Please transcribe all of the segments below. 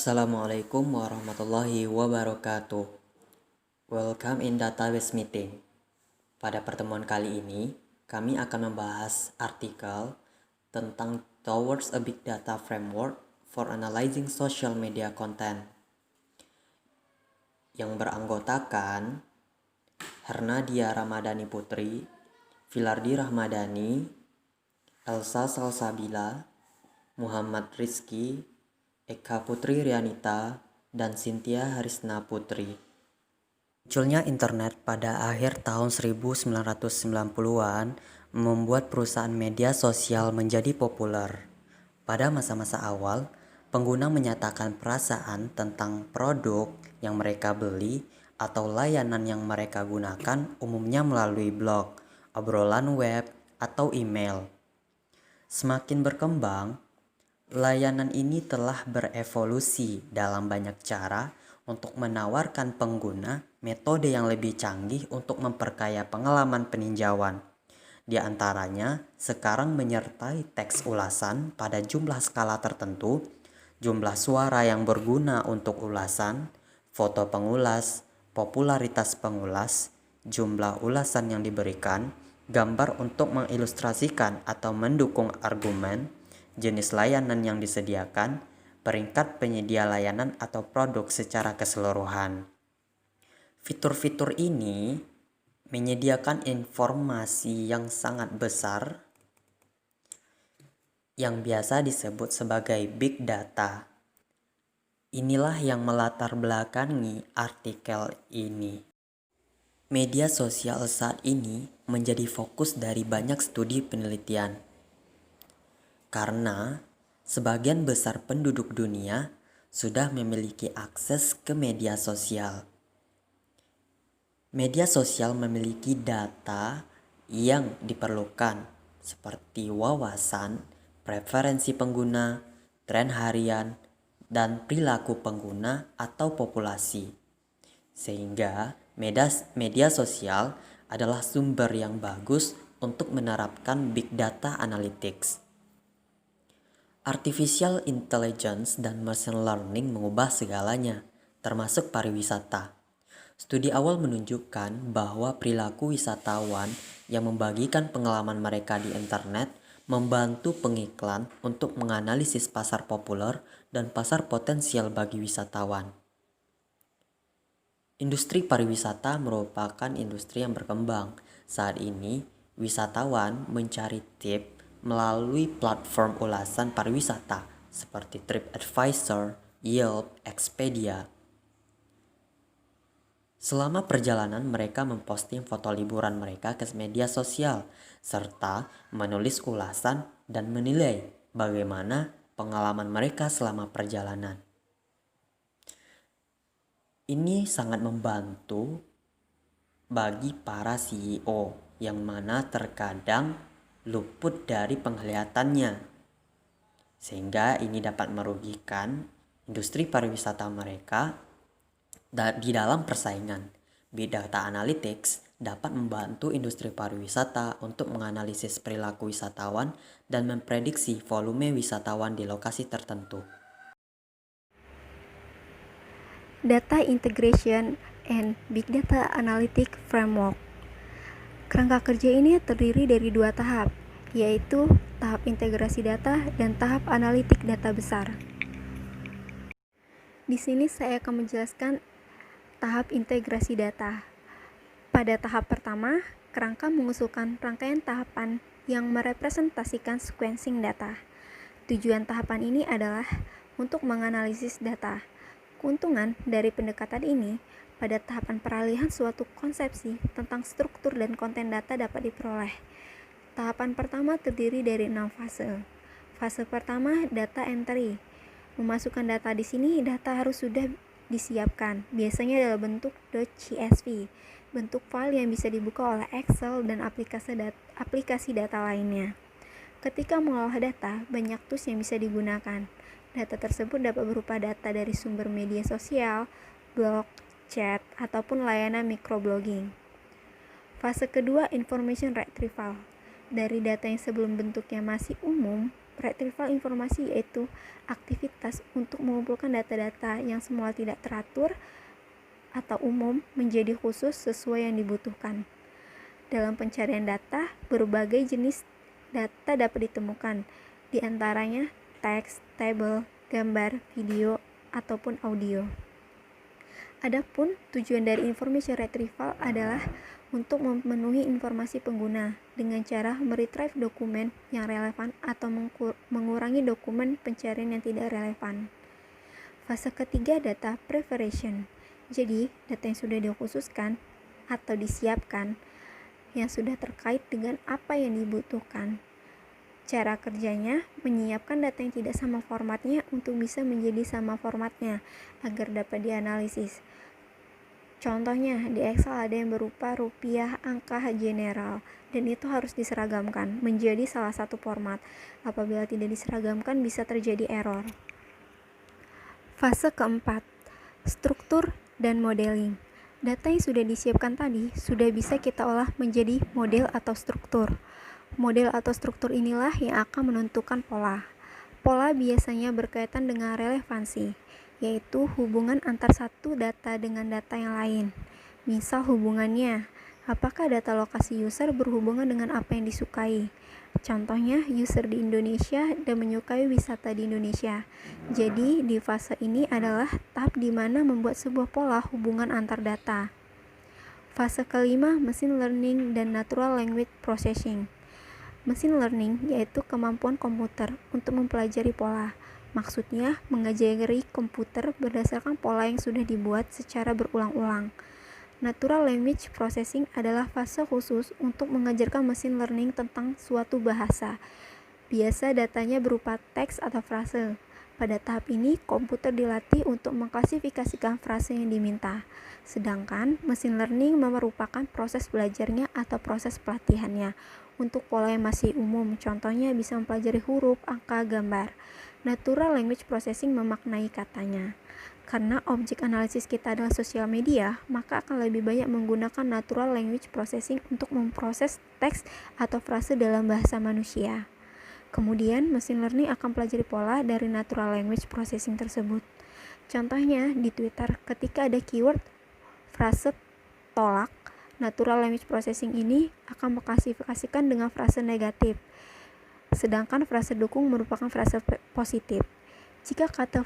Assalamualaikum warahmatullahi wabarakatuh. Welcome in Database Meeting. Pada pertemuan kali ini, kami akan membahas artikel tentang Towards a Big Data Framework for Analyzing Social Media Content yang beranggotakan Hernadia Ramadhani Putri, Filardi Rahmadani, Elsa Salsabila, Muhammad Rizky, Eka Putri Rianita, dan Cynthia Harisna Putri. Munculnya internet pada akhir tahun 1990-an membuat perusahaan media sosial menjadi populer. Pada masa-masa awal, pengguna menyatakan perasaan tentang produk yang mereka beli atau layanan yang mereka gunakan umumnya melalui blog, obrolan web, atau email. Semakin berkembang, layanan ini telah berevolusi dalam banyak cara untuk menawarkan pengguna metode yang lebih canggih untuk memperkaya pengalaman peninjauan. Di antaranya, sekarang menyertai teks ulasan pada jumlah skala tertentu, jumlah suara yang berguna untuk ulasan, foto pengulas, popularitas pengulas, jumlah ulasan yang diberikan, gambar untuk mengilustrasikan atau mendukung argumen, jenis layanan yang disediakan, peringkat penyedia layanan atau produk secara keseluruhan. Fitur-fitur ini menyediakan informasi yang sangat besar yang biasa disebut sebagai big data. Inilah yang melatar belakangi artikel ini. Media sosial saat ini menjadi fokus dari banyak studi penelitian. Karena sebagian besar penduduk dunia sudah memiliki akses ke media sosial. Media sosial memiliki data yang diperlukan seperti wawasan, preferensi pengguna, tren harian, dan perilaku pengguna atau populasi. Sehingga media sosial adalah sumber yang bagus untuk menerapkan big data analytics. Artificial intelligence dan machine learning mengubah segalanya, termasuk pariwisata. Studi awal menunjukkan bahwa perilaku wisatawan yang membagikan pengalaman mereka di internet membantu pengiklan untuk menganalisis pasar populer dan pasar potensial bagi wisatawan. Industri pariwisata merupakan industri yang berkembang. Saat ini, wisatawan mencari tips melalui platform ulasan pariwisata seperti TripAdvisor, Yelp, Expedia. Selama perjalanan, mereka memposting foto liburan mereka ke media sosial serta menulis ulasan dan menilai bagaimana pengalaman mereka selama perjalanan. Ini sangat membantu bagi para CEO yang mana terkadang luput dari penglihatannya, sehingga ini dapat merugikan industri pariwisata mereka di dalam persaingan. Big Data Analytics dapat membantu industri pariwisata untuk menganalisis perilaku wisatawan dan memprediksi volume wisatawan di lokasi tertentu. Data Integration and Big Data Analytic Framework. Kerangka kerja ini terdiri dari dua tahap, yaitu tahap integrasi data dan tahap analitik data besar. Di sini saya akan menjelaskan tahap integrasi data. Pada tahap pertama, kerangka mengusulkan rangkaian tahapan yang merepresentasikan sequencing data. Tujuan tahapan ini adalah untuk menganalisis data. Keuntungan dari pendekatan ini, pada tahapan peralihan suatu konsepsi tentang struktur dan konten data dapat diperoleh. Tahapan pertama terdiri dari 6 fase. Fase pertama, data entry. Memasukkan data di sini, data harus sudah disiapkan, biasanya dalam bentuk .csv, bentuk file yang bisa dibuka oleh Excel dan aplikasi data lainnya. Ketika mengolah data, banyak tools yang bisa digunakan. Data tersebut dapat berupa data dari sumber media sosial, blog, chat, ataupun layanan microblogging. Fase kedua, information retrieval. Dari data yang sebelum bentuknya masih umum, Retrieval informasi yaitu aktivitas untuk mengumpulkan data-data yang semula tidak teratur atau umum menjadi khusus sesuai yang dibutuhkan. Dalam pencarian data, berbagai jenis data dapat ditemukan, di antaranya teks, tabel, gambar, video, ataupun audio. Adapun tujuan dari information retrieval adalah untuk memenuhi informasi pengguna dengan cara meretrieve dokumen yang relevan atau mengurangi dokumen pencarian yang tidak relevan. Fase ketiga, data preparation. Jadi, data yang sudah dikhususkan atau disiapkan yang sudah terkait dengan apa yang dibutuhkan. Cara kerjanya, menyiapkan data yang tidak sama formatnya untuk bisa menjadi sama formatnya agar dapat dianalisis. Contohnya, di Excel ada yang berupa rupiah angka general, dan itu harus diseragamkan menjadi salah satu format. Apabila tidak diseragamkan, bisa terjadi error. Fase keempat, struktur dan modeling. Data yang sudah disiapkan tadi sudah bisa kita olah menjadi model atau struktur. Model atau struktur inilah yang akan menentukan pola. Pola biasanya berkaitan dengan relevansi, yaitu hubungan antar satu data dengan data yang lain. Misal hubungannya, apakah data lokasi user berhubungan dengan apa yang disukai? Contohnya, user di Indonesia dan menyukai wisata di Indonesia. Jadi, di fase ini adalah tahap di mana membuat sebuah pola hubungan antar data. Fase kelima, machine learning dan natural language processing. Machine learning yaitu kemampuan komputer untuk mempelajari pola. Maksudnya, mengajari komputer berdasarkan pola yang sudah dibuat secara berulang-ulang. Natural language processing adalah fase khusus untuk mengajarkan machine learning tentang suatu bahasa. Biasa datanya berupa teks atau frase. Pada tahap ini, komputer dilatih untuk mengklasifikasikan frase yang diminta. Sedangkan, machine learning merupakan proses belajarnya atau proses pelatihannya. Untuk pola yang masih umum, contohnya bisa mempelajari huruf, angka, gambar. Natural language processing memaknai katanya. Karena objek analisis kita adalah sosial media, maka akan lebih banyak menggunakan natural language processing untuk memproses teks atau frase dalam bahasa manusia. Kemudian, machine learning akan pelajari pola dari natural language processing tersebut. Contohnya, di Twitter, ketika ada keyword frase tolak, natural language processing ini akan mengklasifikasikan dengan frase negatif, sedangkan frase dukung merupakan frase positif. Jika kata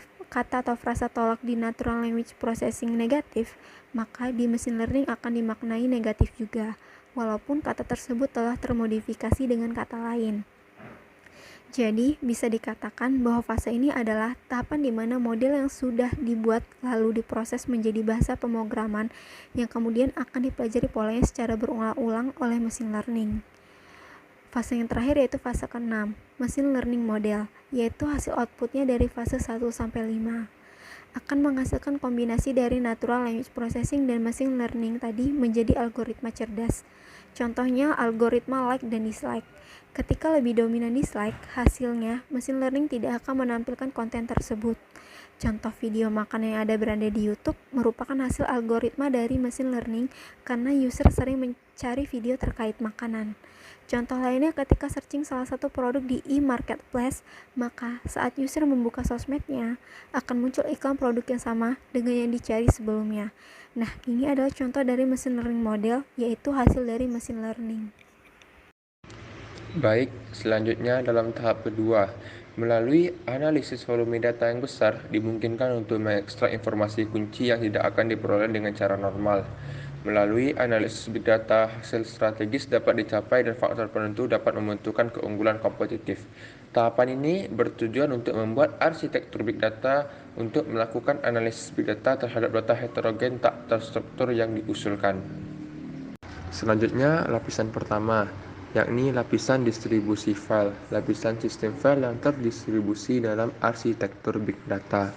atau frasa tolak di natural language processing negatif, maka di machine learning akan dimaknai negatif juga, walaupun kata tersebut telah termodifikasi dengan kata lain. Jadi, bisa dikatakan bahwa fase ini adalah tahapan di mana model yang sudah dibuat lalu diproses menjadi bahasa pemrograman yang kemudian akan dipelajari polanya secara berulang-ulang oleh machine learning. Fase yang terakhir yaitu fase ke-6, machine learning model, yaitu hasil outputnya dari fase 1-5. Akan menghasilkan kombinasi dari natural language processing dan machine learning tadi menjadi algoritma cerdas. Contohnya algoritma like dan dislike. Ketika lebih dominan dislike, hasilnya machine learning tidak akan menampilkan konten tersebut. Contoh video makanan yang ada berada di YouTube merupakan hasil algoritma dari machine learning karena user sering mencari video terkait makanan. Contoh lainnya ketika searching salah satu produk di e-marketplace, maka saat user membuka sosmednya, akan muncul iklan produk yang sama dengan yang dicari sebelumnya. Nah, ini adalah contoh dari machine learning model, yaitu hasil dari machine learning. Baik, selanjutnya dalam tahap kedua, melalui analisis volume data yang besar, dimungkinkan untuk mengekstrak informasi kunci yang tidak akan diperoleh dengan cara normal. Melalui analisis big data, hasil strategis dapat dicapai dan faktor penentu dapat membentukkan keunggulan kompetitif. Tahapan ini bertujuan untuk membuat arsitektur big data untuk melakukan analisis big data terhadap data heterogen tak terstruktur yang diusulkan. Selanjutnya, lapisan pertama, yakni lapisan distribusi file, lapisan sistem file yang terdistribusi dalam arsitektur big data.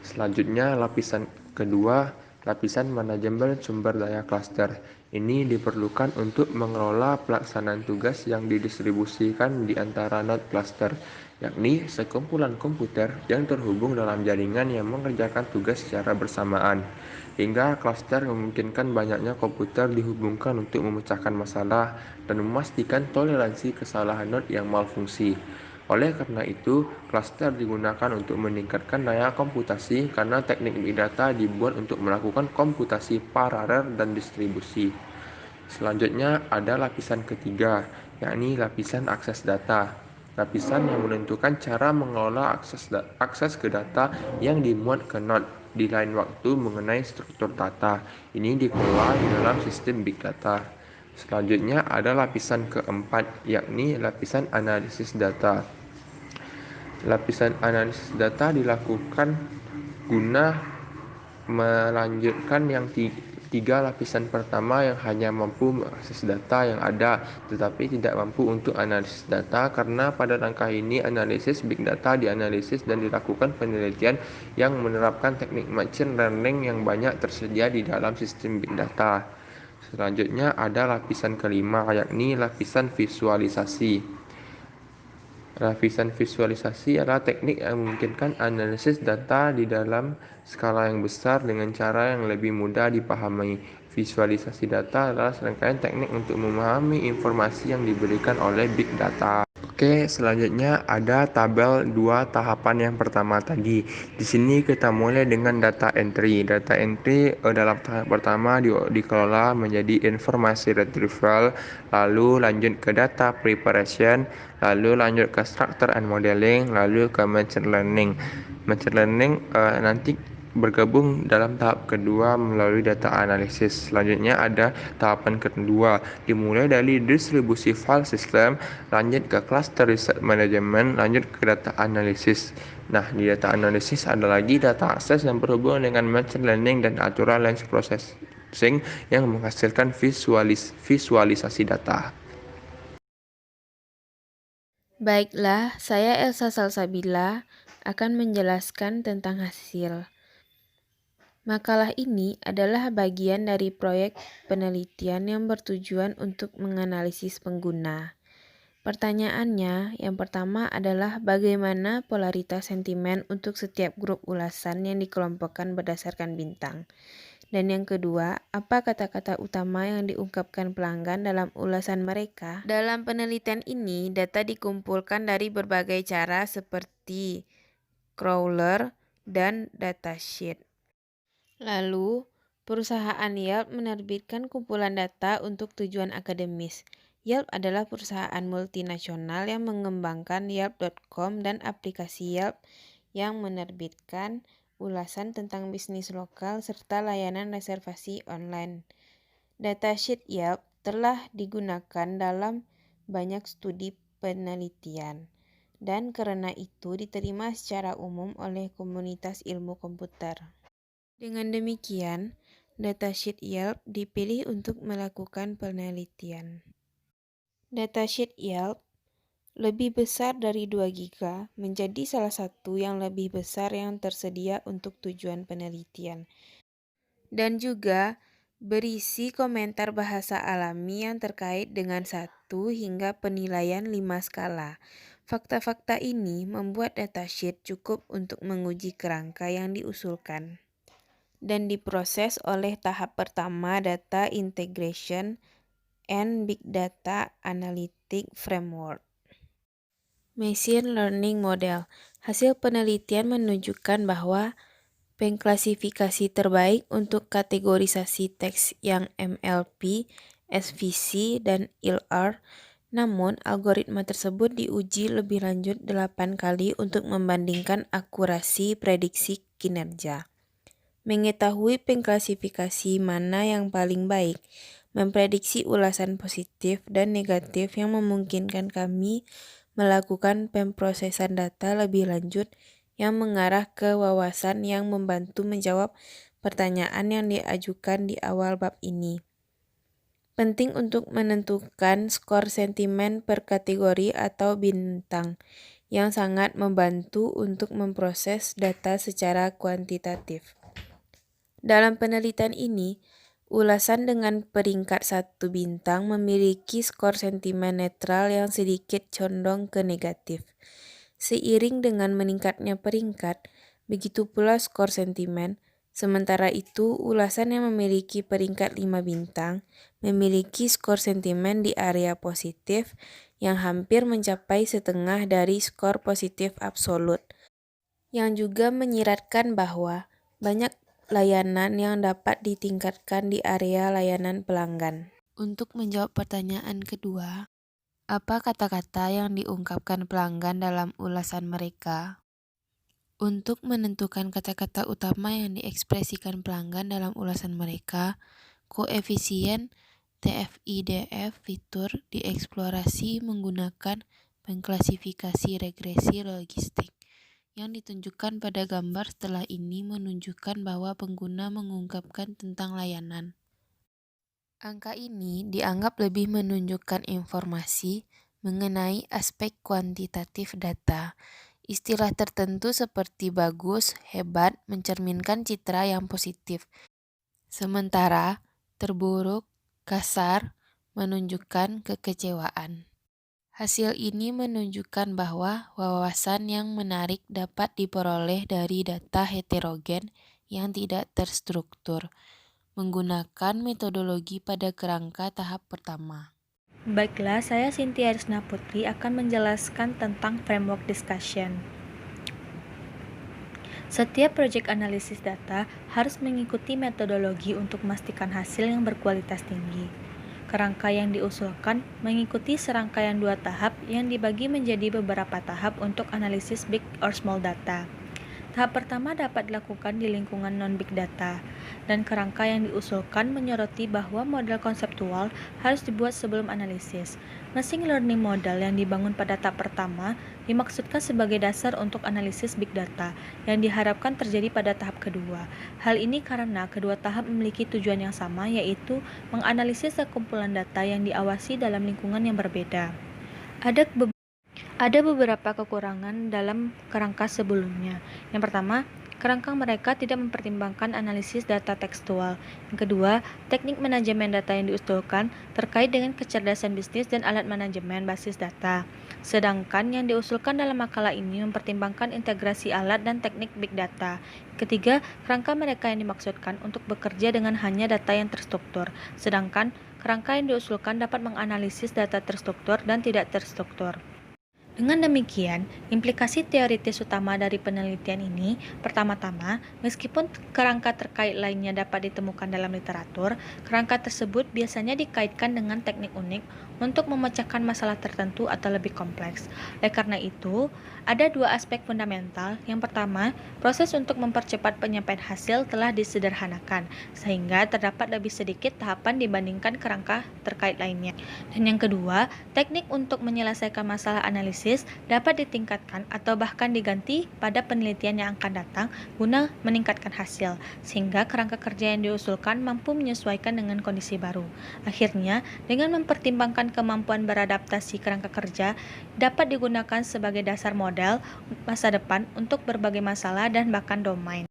Selanjutnya, lapisan kedua, lapisan manajemen sumber daya cluster. Ini diperlukan untuk mengelola pelaksanaan tugas yang didistribusikan di antara node cluster, yakni sekumpulan komputer yang terhubung dalam jaringan yang mengerjakan tugas secara bersamaan. Hingga cluster memungkinkan banyaknya komputer dihubungkan untuk memecahkan masalah dan memastikan toleransi kesalahan node yang malfungsi. Oleh karena itu, klaster digunakan untuk meningkatkan daya komputasi karena teknik big data dibuat untuk melakukan komputasi paralel dan distribusi. Selanjutnya ada lapisan ketiga, yakni lapisan akses data. Lapisan yang menentukan cara mengelola akses ke data yang dimuat ke node di lain waktu mengenai struktur data. Ini dikelola di dalam sistem big data. Selanjutnya ada lapisan keempat, yakni lapisan analisis data. Lapisan analisis data dilakukan guna melanjutkan yang tiga lapisan pertama yang hanya mampu mengakses data yang ada, tetapi tidak mampu untuk analisis data, karena pada langkah ini analisis big data dianalisis dan dilakukan penelitian yang menerapkan teknik machine learning yang banyak tersedia di dalam sistem big data. Selanjutnya ada lapisan kelima, yakni lapisan visualisasi. Lapisan visualisasi adalah teknik yang memungkinkan analisis data di dalam skala yang besar dengan cara yang lebih mudah dipahami. Visualisasi data adalah serangkaian teknik untuk memahami informasi yang diberikan oleh big data. Oke, selanjutnya ada tabel 2 tahapan yang pertama tadi. Di sini kita mulai dengan data entry. Data entry dalam tahap pertama dikelola menjadi informasi retrieval, lalu lanjut ke data preparation, lalu lanjut ke structure and modeling, lalu ke machine learning. Machine learning nanti bergabung dalam tahap kedua melalui data analisis. Selanjutnya ada tahapan kedua, dimulai dari distribusi file system, lanjut ke cluster research management, lanjut ke data analisis. Nah, di data analisis ada lagi data akses yang berhubungan dengan machine learning dan natural language processing yang menghasilkan visualisasi data. Baiklah, saya Elsa Salsabila akan menjelaskan tentang hasil. Makalah ini adalah bagian dari proyek penelitian yang bertujuan untuk menganalisis pengguna. Pertanyaannya, yang pertama adalah bagaimana polaritas sentimen untuk setiap grup ulasan yang dikelompokkan berdasarkan bintang. Dan yang kedua, apa kata-kata utama yang diungkapkan pelanggan dalam ulasan mereka? Dalam penelitian ini, data dikumpulkan dari berbagai cara seperti crawler dan datasheet. Lalu, perusahaan Yelp menerbitkan kumpulan data untuk tujuan akademis. Yelp adalah perusahaan multinasional yang mengembangkan Yelp.com dan aplikasi Yelp yang menerbitkan ulasan tentang bisnis lokal serta layanan reservasi online. Datasheet Yelp telah digunakan dalam banyak studi penelitian dan karena itu diterima secara umum oleh komunitas ilmu komputer. Dengan demikian, datasheet Yelp dipilih untuk melakukan penelitian. Datasheet Yelp lebih besar dari 2 GB menjadi salah satu yang lebih besar yang tersedia untuk tujuan penelitian. Dan juga berisi komentar bahasa alami yang terkait dengan 1 hingga penilaian 5 skala. Fakta-fakta ini membuat datasheet cukup untuk menguji kerangka yang diusulkan dan diproses oleh tahap pertama data integration and big data analytic framework. Machine learning model. Hasil penelitian menunjukkan bahwa pengklasifikasi terbaik untuk kategorisasi teks yang MLP, SVC, dan ILR. Namun, algoritma tersebut diuji lebih lanjut 8 kali untuk membandingkan akurasi prediksi kinerja. Mengetahui pengklasifikasi mana yang paling baik, memprediksi ulasan positif dan negatif yang memungkinkan kami melakukan pemrosesan data lebih lanjut yang mengarah ke wawasan yang membantu menjawab pertanyaan yang diajukan di awal bab ini. Penting untuk menentukan skor sentimen per kategori atau bintang, yang sangat membantu untuk memproses data secara kuantitatif. Dalam penelitian ini, ulasan dengan peringkat 1 bintang memiliki skor sentimen netral yang sedikit condong ke negatif. Seiring dengan meningkatnya peringkat, begitu pula skor sentimen, Sementara itu, ulasan yang memiliki peringkat 5 bintang memiliki skor sentimen di area positif yang hampir mencapai setengah dari skor positif absolut, yang juga menyiratkan bahwa banyak layanan yang dapat ditingkatkan di area layanan pelanggan. Untuk menjawab pertanyaan kedua, apa kata-kata yang diungkapkan pelanggan dalam ulasan mereka? Untuk menentukan kata-kata utama yang diekspresikan pelanggan dalam ulasan mereka, koefisien TF-IDF fitur dieksplorasi menggunakan pengklasifikasi regresi logistik yang ditunjukkan pada gambar setelah ini menunjukkan bahwa pengguna mengungkapkan tentang layanan. Angka ini dianggap lebih menunjukkan informasi mengenai aspek kuantitatif data. Istilah tertentu seperti bagus, hebat mencerminkan citra yang positif. Sementara terburuk, kasar menunjukkan kekecewaan. Hasil ini menunjukkan bahwa wawasan yang menarik dapat diperoleh dari data heterogen yang tidak terstruktur, menggunakan metodologi pada kerangka tahap pertama. Baiklah, saya Cynthia Arisna Putri akan menjelaskan tentang framework discussion. Setiap project analisis data harus mengikuti metodologi untuk memastikan hasil yang berkualitas tinggi. Kerangka yang diusulkan mengikuti serangkaian 2 tahap yang dibagi menjadi beberapa tahap untuk analisis big or small data. Tahap pertama dapat dilakukan di lingkungan non-big data, dan kerangka yang diusulkan menyoroti bahwa model konseptual harus dibuat sebelum analisis. Machine learning model yang dibangun pada tahap pertama dimaksudkan sebagai dasar untuk analisis big data yang diharapkan terjadi pada tahap kedua. Hal ini karena kedua tahap memiliki tujuan yang sama, yaitu menganalisis sekumpulan data yang diawasi dalam lingkungan yang berbeda. Ada beberapa kekurangan dalam kerangka sebelumnya. Yang pertama, kerangka mereka tidak mempertimbangkan analisis data tekstual. Yang kedua, teknik manajemen data yang diusulkan terkait dengan kecerdasan bisnis dan alat manajemen basis data. Sedangkan yang diusulkan dalam makalah ini mempertimbangkan integrasi alat dan teknik big data. Ketiga, kerangka mereka yang dimaksudkan untuk bekerja dengan hanya data yang terstruktur. Sedangkan kerangka yang diusulkan dapat menganalisis data terstruktur dan tidak terstruktur. Dengan demikian, implikasi teoritis utama dari penelitian ini, pertama-tama, meskipun kerangka terkait lainnya dapat ditemukan dalam literatur, kerangka tersebut biasanya dikaitkan dengan teknik unik untuk memecahkan masalah tertentu atau lebih kompleks. Oleh karena itu, ada 2 aspek fundamental. Yang pertama, proses untuk mempercepat penyampaian hasil telah disederhanakan, sehingga terdapat lebih sedikit tahapan dibandingkan kerangka terkait lainnya. Dan yang kedua, teknik untuk menyelesaikan masalah analisis dapat ditingkatkan atau bahkan diganti pada penelitian yang akan datang guna meningkatkan hasil, sehingga kerangka kerja yang diusulkan mampu menyesuaikan dengan kondisi baru. Akhirnya, dengan mempertimbangkan kemampuan beradaptasi kerangka kerja dapat digunakan sebagai dasar model masa depan untuk berbagai masalah dan bahkan domain.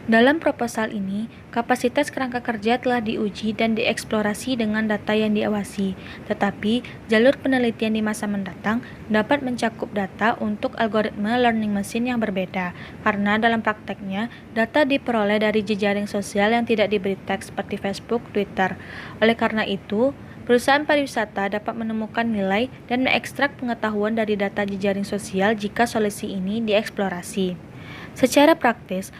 Dalam proposal ini, kapasitas kerangka kerja telah diuji dan dieksplorasi dengan data yang diawasi, tetapi jalur penelitian di masa mendatang dapat mencakup data untuk algoritma learning machine yang berbeda, karena dalam prakteknya, data diperoleh dari jejaring sosial yang tidak diberi teks seperti Facebook, Twitter. Oleh karena itu, perusahaan pariwisata dapat menemukan nilai dan mengekstrak pengetahuan dari data jejaring sosial jika solusi ini dieksplorasi. Secara praktis,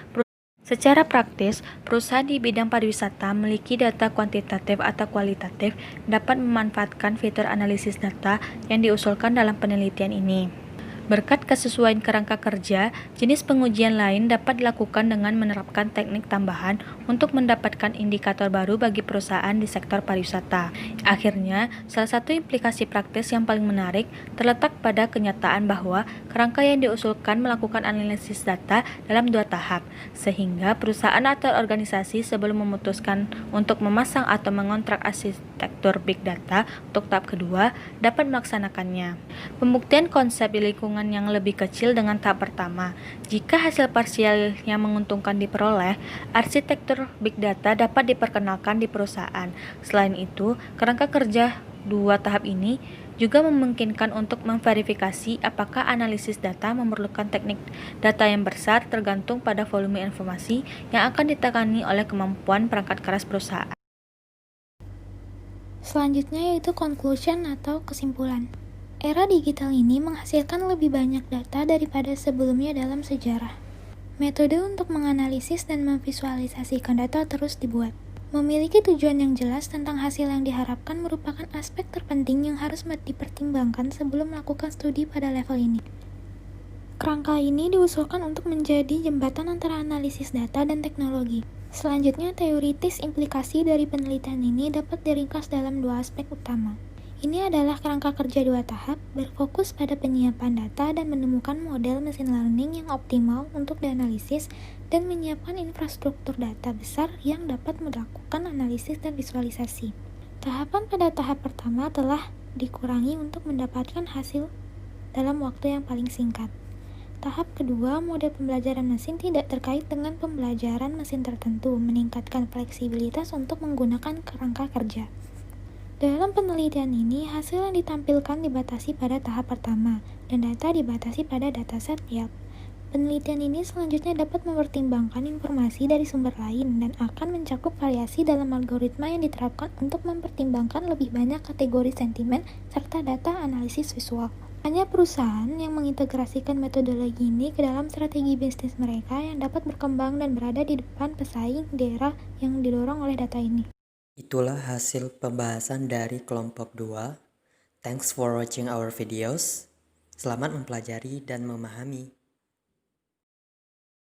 perusahaan di bidang pariwisata memiliki data kuantitatif atau kualitatif dapat memanfaatkan fitur analisis data yang diusulkan dalam penelitian ini. Berkat kesesuaian kerangka kerja, jenis pengujian lain dapat dilakukan dengan menerapkan teknik tambahan untuk mendapatkan indikator baru bagi perusahaan di sektor pariwisata. Akhirnya, salah satu implikasi praktis yang paling menarik terletak pada kenyataan bahwa kerangka yang diusulkan melakukan analisis data dalam 2 tahap, sehingga perusahaan atau organisasi sebelum memutuskan untuk memasang atau mengontrak arsitektur big data untuk tahap kedua dapat melaksanakannya. Pembuktian konsep di lingkungan yang lebih kecil dengan tahap pertama. Jika hasil parsial yang menguntungkan diperoleh, arsitektur big data dapat diperkenalkan di perusahaan. Selain itu, kerangka kerja 2 tahap ini juga memungkinkan untuk memverifikasi apakah analisis data memerlukan teknik data yang besar tergantung pada volume informasi yang akan ditangani oleh kemampuan perangkat keras perusahaan. Selanjutnya yaitu conclusion atau kesimpulan. Era digital ini menghasilkan lebih banyak data daripada sebelumnya dalam sejarah. Metode untuk menganalisis dan memvisualisasikan data terus dibuat. Memiliki tujuan yang jelas tentang hasil yang diharapkan merupakan aspek terpenting yang harus dipertimbangkan sebelum melakukan studi pada level ini. Kerangka ini diusulkan untuk menjadi jembatan antara analisis data dan teknologi. Selanjutnya, teoritis implikasi dari penelitian ini dapat diringkas dalam dua aspek utama. Ini adalah kerangka kerja dua tahap, berfokus pada penyiapan data dan menemukan model machine learning yang optimal untuk dianalisis dan menyiapkan infrastruktur data besar yang dapat melakukan analisis dan visualisasi. Tahapan pada tahap pertama telah dikurangi untuk mendapatkan hasil dalam waktu yang paling singkat. Tahap kedua, model pembelajaran mesin tidak terkait dengan pembelajaran mesin tertentu, meningkatkan fleksibilitas untuk menggunakan kerangka kerja. Dalam penelitian ini, hasil yang ditampilkan dibatasi pada tahap pertama, dan data dibatasi pada dataset YAP. Penelitian ini selanjutnya dapat mempertimbangkan informasi dari sumber lain dan akan mencakup variasi dalam algoritma yang diterapkan untuk mempertimbangkan lebih banyak kategori sentimen serta data analisis visual. Hanya perusahaan yang mengintegrasikan metodologi ini ke dalam strategi bisnis mereka yang dapat berkembang dan berada di depan pesaing di era yang didorong oleh data ini. Itulah hasil pembahasan dari kelompok 2. Thanks for watching our videos. Selamat mempelajari dan memahami.